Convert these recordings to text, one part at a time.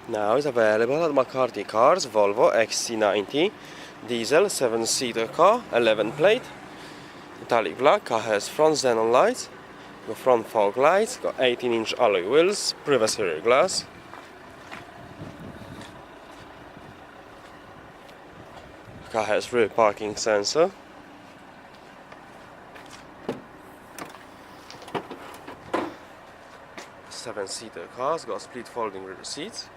Now is available at McCarthy Cars, Volvo XC90 diesel 7-seater car, 11 plate, metallic black. Car has front xenon lights, got front fog lights, got 18-inch alloy wheels, privacy rear glass. Car has rear parking sensor. Seven-seater cars, got split folding rear seats.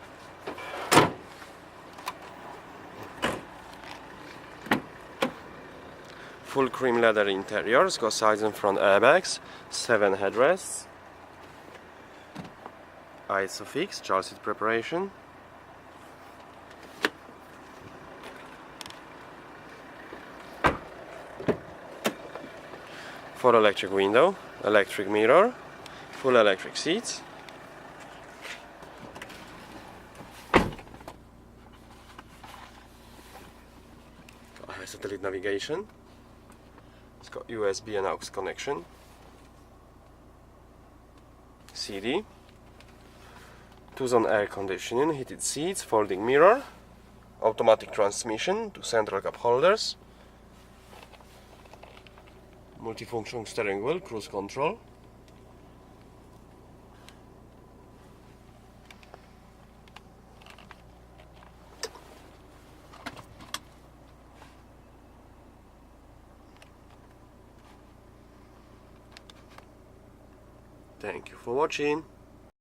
Full cream leather interiors, got sides and front airbags, 7 headrests, ISOFIX, child seat preparation, full electric window, electric mirror, full electric seats. Got satellite navigation. It's got USB and AUX connection, CD, 2-zone air conditioning, heated seats, folding mirror, automatic transmission, 2 central cup holders, multifunction steering wheel, cruise control. Thank you for watching.